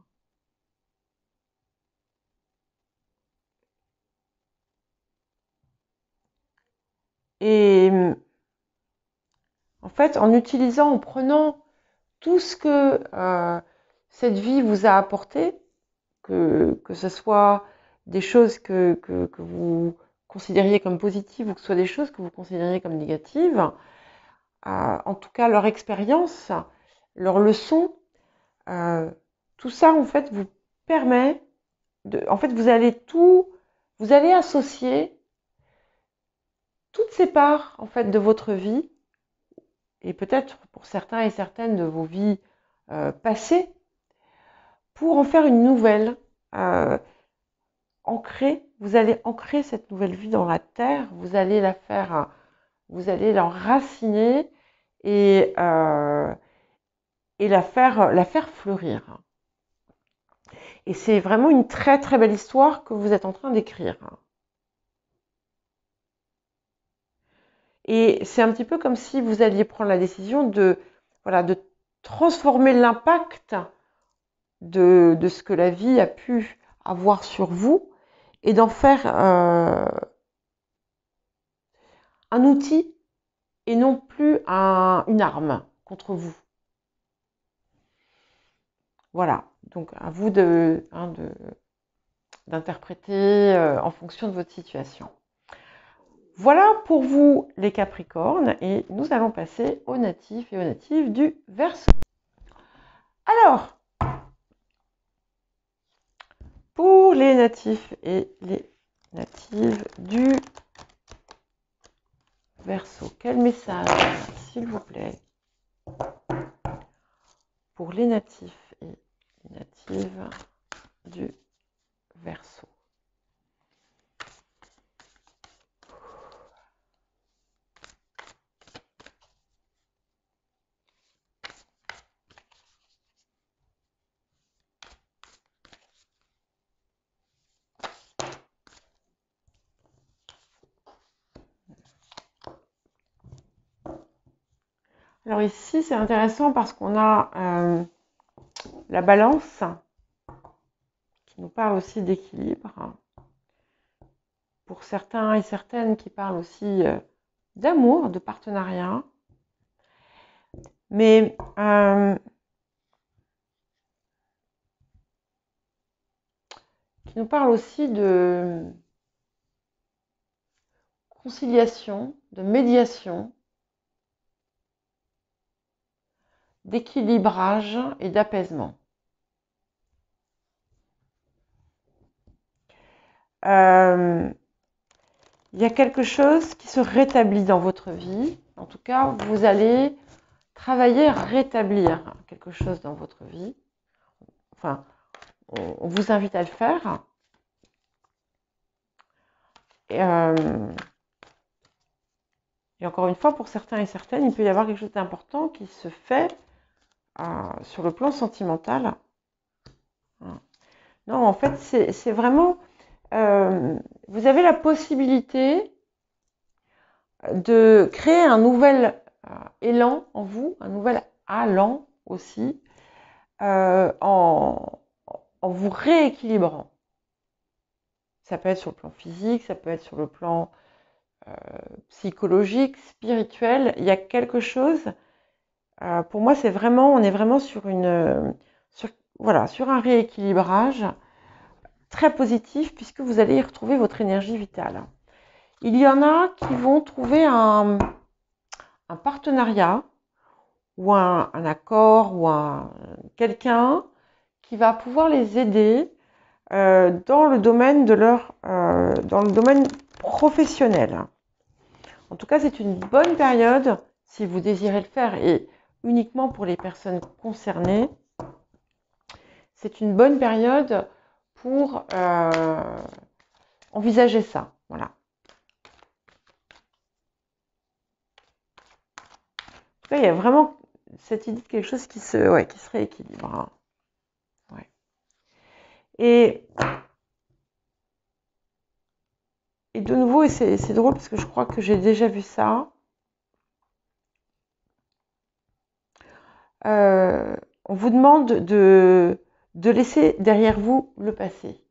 Et en fait, en utilisant, en prenant tout ce que cette vie vous a apporté, que ce soit des choses que vous considériez comme positives ou que ce soit des choses que vous considériez comme négatives, en tout cas leur expérience, leurs leçons, tout ça en fait vous permet en fait vous allez associer toutes ces parts en fait de votre vie et peut-être pour certains et certaines de vos vies passées pour en faire une nouvelle vous allez ancrer cette nouvelle vie dans la terre, vous allez l'enraciner et la faire fleurir. Et c'est vraiment une très très belle histoire que vous êtes en train d'écrire. Et c'est un petit peu comme si vous alliez prendre la décision de transformer l'impact de ce que la vie a pu avoir sur vous et d'en faire un outil et non plus une arme contre vous. Voilà, donc à vous d'interpréter en fonction de votre situation. Voilà pour vous les Capricornes et nous allons passer aux natifs et aux natives du Verseau. Alors, pour les natifs et les natives du Verseau, quel message, s'il vous plaît, pour les natifs et les natives du Verseau. Alors ici, c'est intéressant parce qu'on a la balance qui nous parle aussi d'équilibre. Pour certains et certaines qui parlent aussi d'amour, de partenariat. Mais qui nous parle aussi de conciliation, de médiation, d'équilibrage et d'apaisement. Il y a quelque chose qui se rétablit dans votre vie. En tout cas, vous allez travailler à rétablir quelque chose dans votre vie. Enfin, on vous invite à le faire. Et encore une fois, pour certains et certaines, il peut y avoir quelque chose d'important qui se fait sur le plan sentimental. Non, en fait, c'est vraiment... vous avez la possibilité de créer un nouvel élan en vous, un nouvel allant aussi, en vous rééquilibrant. Ça peut être sur le plan physique, ça peut être sur le plan psychologique, spirituel. Il y a quelque chose, pour moi, c'est vraiment, on est vraiment sur sur un rééquilibrage très positif puisque vous allez y retrouver votre énergie vitale. Il y en a qui vont trouver un partenariat ou un accord ou quelqu'un qui va pouvoir les aider dans le domaine dans le domaine professionnel. En tout cas, c'est une bonne période si vous désirez le faire et uniquement pour les personnes concernées. C'est une bonne période pour envisager ça. Voilà. En tout cas, il y a vraiment cette idée de quelque chose qui se rééquilibre. Hein. Ouais. Et de nouveau, et c'est drôle parce que je crois que j'ai déjà vu ça. On vous demande de laisser derrière vous le passé.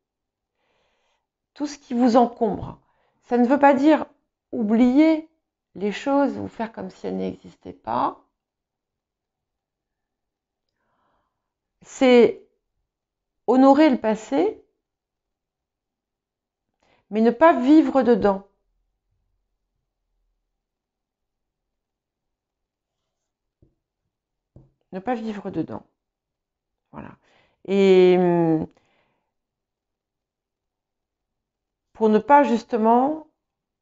Tout ce qui vous encombre. Ça ne veut pas dire oublier les choses ou faire comme si elles n'existaient pas. C'est honorer le passé, mais ne pas vivre dedans. Ne pas vivre dedans. Voilà. Et pour ne pas justement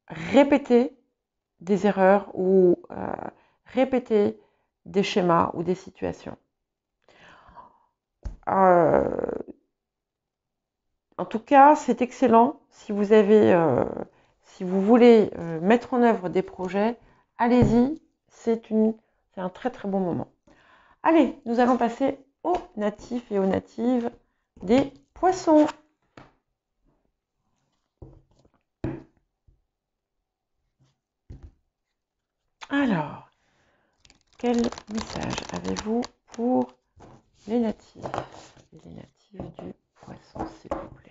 répéter des erreurs ou répéter des schémas ou des situations. En tout cas, c'est excellent. Si vous voulez mettre en œuvre des projets, allez-y. C'est un très très bon moment. Allez, nous allons passer aux natifs et aux natives des poissons. Alors, quel message avez-vous pour les natifs et les natives du poisson, s'il vous plaît?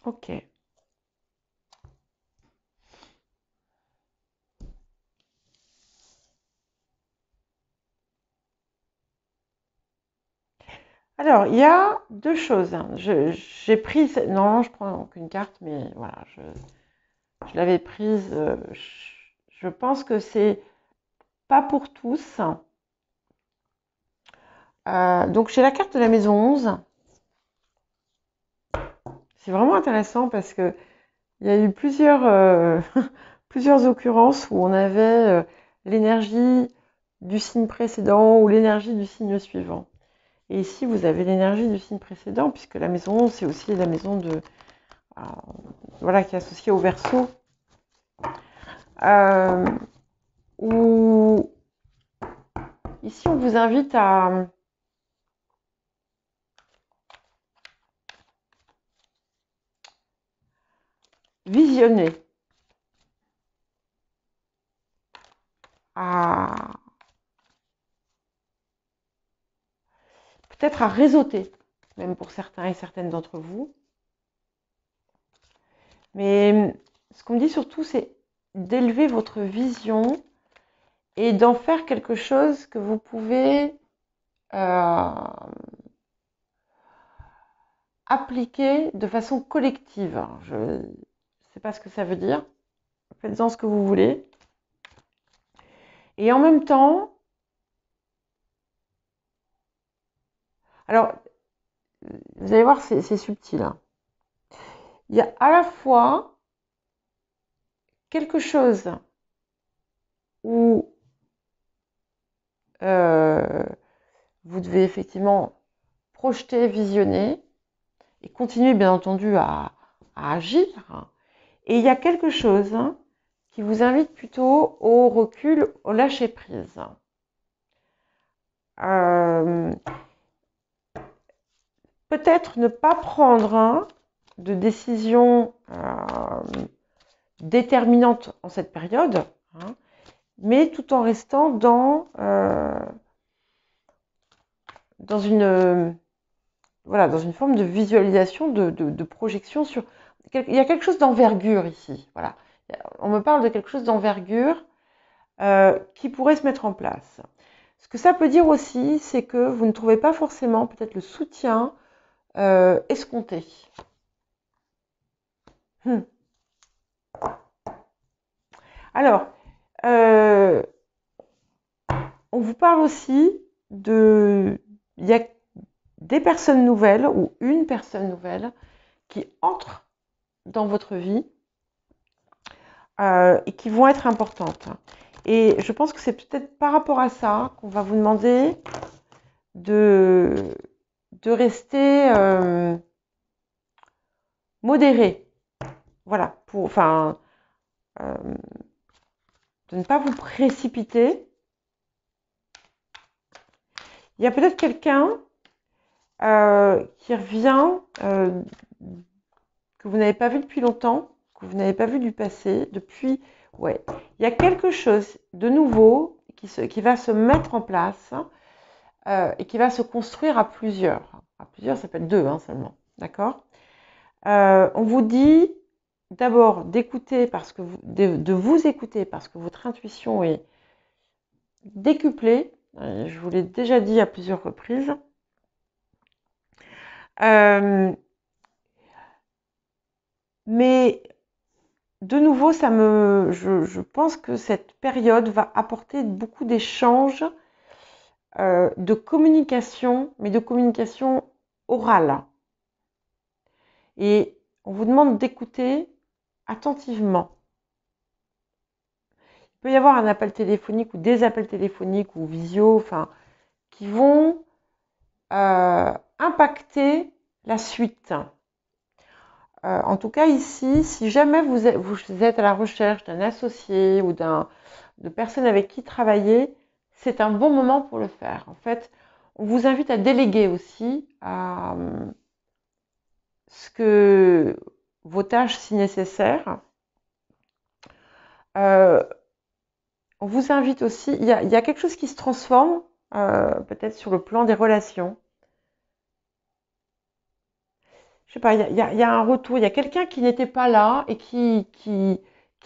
Ok. Alors, il y a deux choses. J'ai pris... Non, je prends qu'une carte, mais voilà, je l'avais prise. Je pense que c'est pas pour tous. Donc, j'ai la carte de la maison 11. C'est vraiment intéressant parce que il y a eu plusieurs, plusieurs occurrences où on avait l'énergie du signe précédent ou l'énergie du signe suivant. Et ici, vous avez l'énergie du signe précédent, puisque la maison 11, c'est aussi la maison voilà, qui est associée au Verseau. Où ici, on vous invite à visionner, peut-être à réseauter, même pour certains et certaines d'entre vous. Mais ce qu'on me dit surtout, c'est d'élever votre vision et d'en faire quelque chose que vous pouvez appliqué de façon collective. Je ne sais pas ce que ça veut dire. Faites-en ce que vous voulez. Et en même temps, alors, vous allez voir, c'est subtil, hein. Il y a à la fois quelque chose où vous devez effectivement projeter, visionner et continuer bien entendu à agir. Et il y a quelque chose qui vous invite plutôt au recul, au lâcher prise. Peut-être ne pas prendre de décision déterminante en cette période, mais tout en restant dans une forme de visualisation, de projection sur... Il y a quelque chose d'envergure ici. Voilà. On me parle de quelque chose d'envergure qui pourrait se mettre en place. Ce que ça peut dire aussi, c'est que vous ne trouvez pas forcément peut-être le soutien escompté. Alors, on vous parle aussi de... Il y a des personnes nouvelles ou une personne nouvelle qui entre dans votre vie et qui vont être importantes. Et je pense que c'est peut-être par rapport à ça qu'on va vous demander de rester modéré. Voilà, de ne pas vous précipiter. Il y a peut-être quelqu'un qui revient que vous n'avez pas vu depuis longtemps, que vous n'avez pas vu du passé, depuis... Ouais, il y a quelque chose de nouveau qui va se mettre en place et qui va se construire à plusieurs. À plusieurs, ça peut être deux seulement, d'accord ? On vous dit d'abord d'écouter de vous écouter parce que votre intuition est décuplée. Je vous l'ai déjà dit à plusieurs reprises. Mais de nouveau, je pense que cette période va apporter beaucoup d'échanges, de communication, mais de communication orale. Et on vous demande d'écouter attentivement. Il peut y avoir un appel téléphonique ou des appels téléphoniques ou visio, qui vont impacter la suite. En tout cas ici, si jamais vous êtes à la recherche d'un associé ou de personnes avec qui travailler, c'est un bon moment pour le faire. En fait, on vous invite à déléguer aussi ce que vos tâches si nécessaire. On vous invite aussi, il y a quelque chose qui se transforme, peut-être sur le plan des relations. Je sais pas, il y a un retour, il y a quelqu'un qui n'était pas là et qui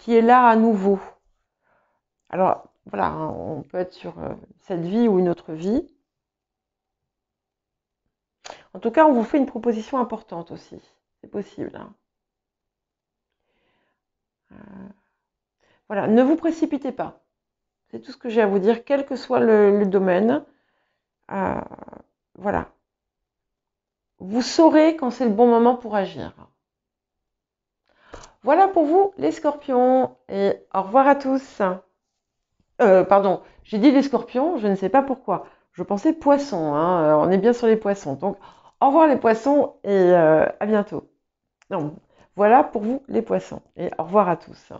est là à nouveau. Alors, voilà, on peut être sur cette vie ou une autre vie. En tout cas, on vous fait une proposition importante aussi. C'est possible. Voilà, ne vous précipitez pas. C'est tout ce que j'ai à vous dire, quel que soit le domaine. Voilà. Vous saurez quand c'est le bon moment pour agir. Voilà pour vous, les scorpions. Et au revoir à tous. Pardon, j'ai dit les scorpions, je ne sais pas pourquoi. Je pensais poissons, on est bien sur les poissons. Donc, au revoir les poissons et à bientôt. Non, voilà pour vous les poissons. Et au revoir à tous.